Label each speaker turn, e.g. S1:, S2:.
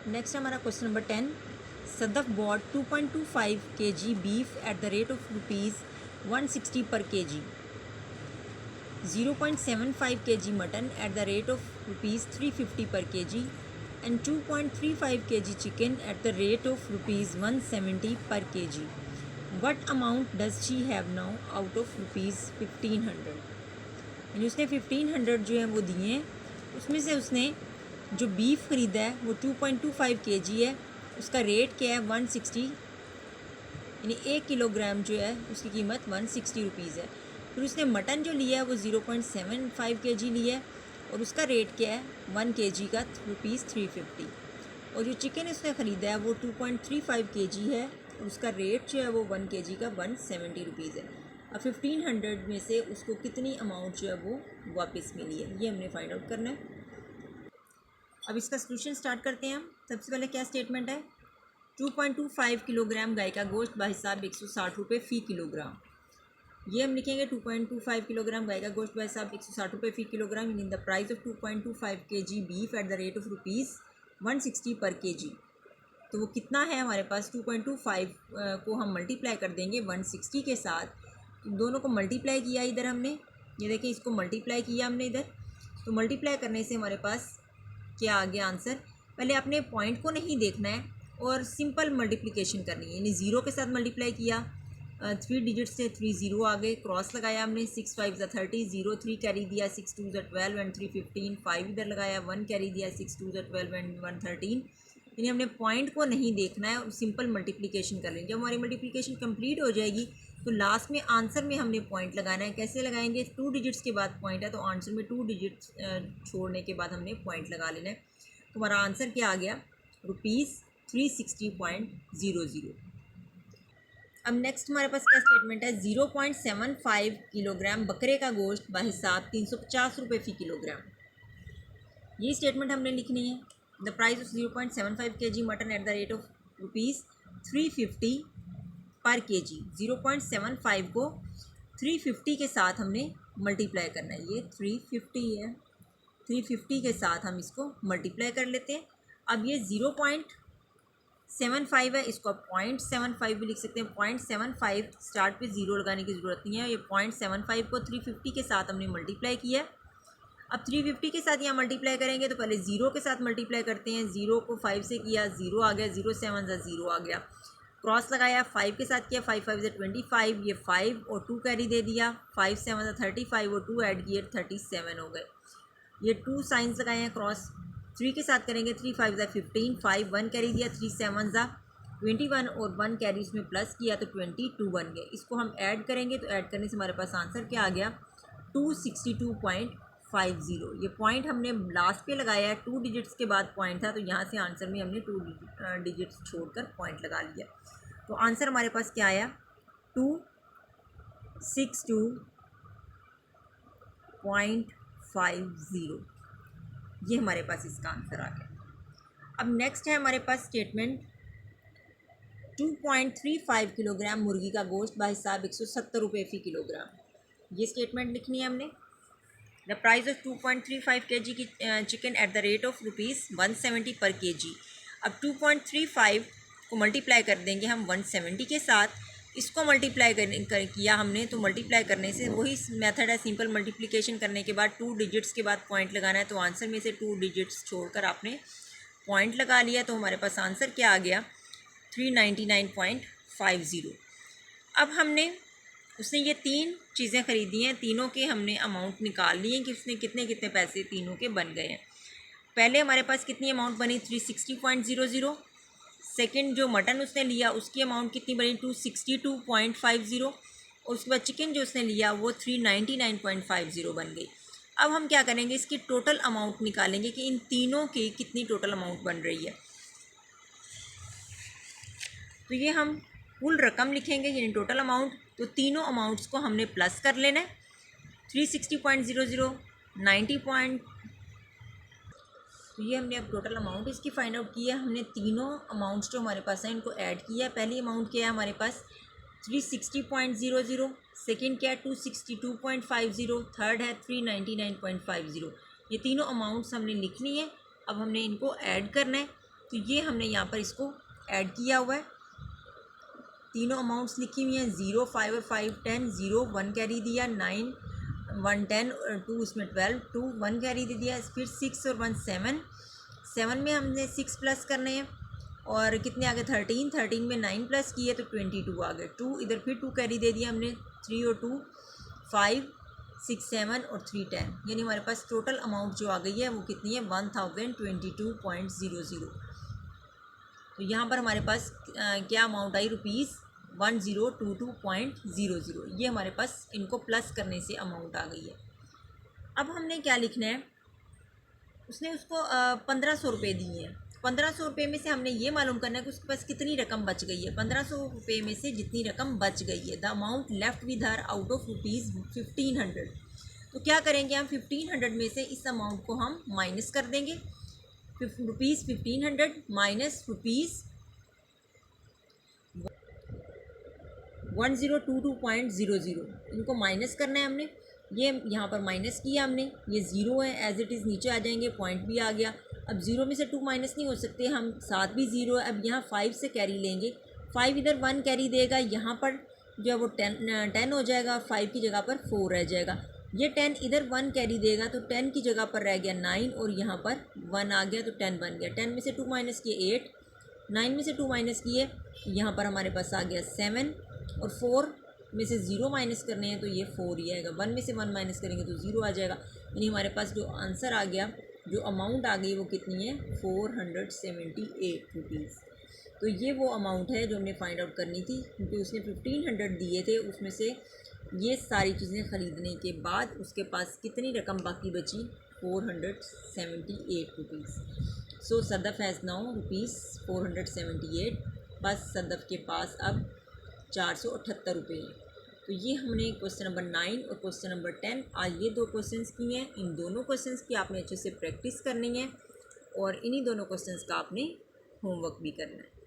S1: Next हमारा question number 10। Sadaf bought 2.25 kg beef at the rate of ₹160 per kg, 0.75 kg mutton at the rate of ₹350 per kg and 2.35 kg chicken at the rate of ₹170 per kg. What amount does she have now out of ₹1500? यानी उसने 1500 जो है वो दिए हैं, उसमें से उसने जो बीफ ख़रीदा है वो 2.25 kg है, उसका रेट क्या है 160, यानी 1 किलोग्राम जो है उसकी कीमत 160 रुपीज़ है। फिर उसने मटन जो लिया है वो 0.75 kg लिया है और उसका रेट क्या है 1 kg का ₹350, और जो चिकन उसने ख़रीदा है वो 2.35 kg है और उसका रेट जो है वो 1 kg का 170 रुपीज़ है। अब 1500 में से उसको कितनी अमाउंट जो है वो वापस मिली है, ये हमने फाइंड आउट करना है। अब इसका सोल्यूशन स्टार्ट करते हैं हम। सबसे पहले क्या स्टेटमेंट है, 2.25 किलोग्राम गाय का गोश्त बाहिसाब 160 रुपये फ़ी किलोग्राम। ये हम लिखेंगे 2.25 किलोग्राम गाय का गोश्त बाहिसाब 160 रुपये फ़ी kilogram in the price of 2.25 kg beef at the rate of ₹160 per kg। तो वो कितना है हमारे पास, 2.25 को हम मल्टीप्लाई कर देंगे 160 के साथ, तो दोनों को मल्टीप्लाई किया इधर हमने, ये देखिए इसको मल्टीप्लाई किया हमने इधर, तो मल्टीप्लाई करने से हमारे पास क्या आ गया आंसर। पहले आपने पॉइंट को नहीं देखना है और सिंपल मल्टीप्लिकेशन करनी है, यानी ज़ीरो के साथ मल्टीप्लाई किया, 3 डिजिट से 3 ज़ीरो आ गए, क्रॉस लगाया हमने, 6 5 30, 0 3 कैरी दिया, 6 2 12 एंड 3 15, 5 इधर लगाया, 1 कैरी दिया, 6 2 12 एंड 1 13। यानी हमने पॉइंट को नहीं देखना है और सिंपल मल्टीप्लिकेशन कर लेंगे। जब हमारी मल्टीप्लिकेशन कंप्लीट हो जाएगी तो लास्ट में आंसर में हमने पॉइंट लगाना है। कैसे लगाएंगे, 2 डिजिट्स के बाद पॉइंट है तो आंसर में 2 डिजिट्स छोड़ने के बाद हमने पॉइंट लगा लेना है। तो हमारा आंसर क्या आ गया, ₹360.00। अब नेक्स्ट हमारे पास क्या स्टेटमेंट है, 0.75 किलोग्राम बकरे का गोश्त बाहिसाब 350 रुपये फ़ी किलोग्राम। ये स्टेटमेंट हमने लिखनी है। The price of 0.75 kg mutton at the rate of ₹350 per kg। 0.75 को 350 के साथ हमने मल्टीप्लाई करना है, ये 350 है, 350 के साथ हम इसको मल्टीप्लाई कर लेते हैं। अब ये 0.75 है, इसको आप 0.75 भी लिख सकते हैं। 0.75 स्टार्ट पे ज़ीरो लगाने की ज़रूरत नहीं है। ये 0.75 को 350 के साथ हमने मल्टीप्लाई किया। अब 350 के साथ यहाँ मल्टीप्लाई करेंगे तो पहले ज़ीरो के साथ मल्टीप्लाई करते हैं। ज़ीरो को 5 से किया, ज़ीरो आ गया, 0 7 0 आ गया, क्रॉस लगाया, 5 के साथ किया, 5 5 25, ये 5 और 2 कैरी दे दिया, 5 7 35 और 2 ऐड किए 37 हो गए। ये 2 साइंस लगाए हैं क्रॉस, 3 के साथ करेंगे, 3 5 15, 5 1 कैरी दिया, 3 7 21 और 1 कैरी इसमें प्लस किया तो 22 बन गए। इसको हम ऐड करेंगे तो ऐड करने से हमारे पास आंसर क्या आ गया, 262.50। ये पॉइंट हमने लास्ट पे लगाया है, 2 डिजिट्स के बाद पॉइंट था तो यहाँ से आंसर में हमने 2 डिजिट्स छोड़कर पॉइंट लगा लिया। तो आंसर हमारे पास क्या आया, 262.50। ये हमारे पास इसका आंसर आ गया। अब नेक्स्ट है हमारे पास स्टेटमेंट, 2.35 किलोग्राम मुर्गी का गोश्त बाहिसाब 170 रुपये फ़ी किलोग्राम। ये स्टेटमेंट लिखनी है हमने। द प्राइस ऑफ 2.35 kg की chicken eight the rate of ₹170 पर kg। अब 2.35 को मल्टीप्लाई कर देंगे हम 170 के साथ, इसको मल्टीप्लाई किया हमने, तो मल्टीप्लाई करने से वही मेथड है, सिंपल मल्टीप्लिकेशन करने के बाद 2 डिजिट्स के बाद पॉइंट लगाना है। तो आंसर में से 2 डिजिट्स छोड़कर आपने पॉइंट लगा लिया, तो हमारे पास आंसर क्या आ गया, 399.50। अब हमने उसने ये 3 चीज़ें ख़रीदी हैं, तीनों के हमने अमाउंट निकाल लिए कि उसने कितने कितने पैसे तीनों के बन गए हैं। पहले हमारे पास कितनी अमाउंट बनी, 360.00। सेकंड जो मटन उसने लिया उसकी अमाउंट कितनी बनी, 262.50। और उसके बाद चिकन जो उसने लिया वो 399.50 बन गई। अब हम क्या करेंगे, इसकी टोटल अमाउंट निकालेंगे कि इन तीनों की कितनी टोटल अमाउंट बन रही है। तो ये हम कुल रकम लिखेंगे, यानी टोटल अमाउंट। तो तीनों अमाउंट्स को हमने प्लस कर लेना है, 360.00, 90 पॉइंट, तो ये हमने अब टोटल अमाउंट इसकी फाइंड आउट की है। हमने तीनों अमाउंट्स जो हमारे पास हैं इनको ऐड किया है। पहली अमाउंट क्या है हमारे पास, 360.00, सेकेंड क्या है 262.50, थर्ड है 399.50। ये तीनों अमाउंट्स हमने लिखनी है। अब हमने इनको ऐड करना है। तो ये हमने यहाँ पर इसको ऐड किया हुआ है। तीनों अमाउंट्स लिखी हुई हैं, 0, 5 और 5 10, 0 1 कैरी दिया, 9 1 10 और 2 इसमें 12, 2 1 कैरी दे दिया, फिर 6 और 1 7, 7 में हमने 6 प्लस करने हैं और कितने आ गए 13, 13 में 9 प्लस किए तो 22 आ गए, 2 इधर फिर 2 कैरी दे दिया हमने, 3 और 2 5 6 7 और 3 10, यानी हमारे पास टोटल अमाउंट जो आ गई है वो कितनी है 1022.00। तो यहाँ पर हमारे पास क्या अमाउंट आई ₹1022.00। ये हमारे पास इनको प्लस करने से अमाउंट आ गई है। अब हमने क्या लिखना है, उसने उसको 1500 रुपये दिए हैं। 1500 रुपये में से हमने ये मालूम करना है कि उसके पास कितनी रकम बच गई है। 1500 रुपये में से जितनी रकम बच गई है, the amount left with her out of ₹1500। तो क्या करेंगे हम 1500 में से इस अमाउंट को हम माइनस कर देंगे। ₹1500 माइनस ₹1022.00, इनको माइनस करना है हमने। ये यहाँ पर माइनस किया हमने, ये ज़ीरो है एज इट इज़, नीचे आ जाएंगे, पॉइंट भी आ गया। अब ज़ीरो में से 2 माइनस नहीं हो सकते, हम साथ भी ज़ीरो है। अब यहाँ 5 से कैरी लेंगे, 5 इधर 1 कैरी देगा, यहाँ पर जो है वो 10 हो जाएगा, 5 की जगह पर 4 रह जाएगा। ये 10 इधर 1 कैरी देगा तो 10 की जगह पर रह गया 9 और यहाँ पर 1 आ गया तो 10 बन गया। 10 में से 2 माइनस किए 8, 9 में से 2 माइनस किए, यहाँ पर हमारे पास आ गया 7 और 4 में से 0 माइनस करने हैं तो ये 4 ही आएगा। 1 में से 1 माइनस करेंगे तो 0 आ जाएगा। यानी हमारे पास जो आंसर आ गया, जो अमाउंट आ गई वो कितनी है 478 रुपीज़। तो ये वो अमाउंट है जो हमने फाइंड आउट करनी थी, क्योंकि उसने 1500 दिए थे, उसमें से ये सारी चीज़ें ख़रीदने के बाद उसके पास कितनी रकम बाकी बची 478 rupees. So Sadaf has now ₹478। बस सदफ़ के पास अब 478 रुपये हैं। तो ये हमने क्वेश्चन नंबर 9 और क्वेश्चन नंबर 10 आज ये 2 क्वेश्चंस किए हैं। इन दोनों क्वेश्चंस की आपने अच्छे से प्रैक्टिस करनी है और इन्हीं दोनों क्वेश्चंस का आपने होमवर्क भी करना है।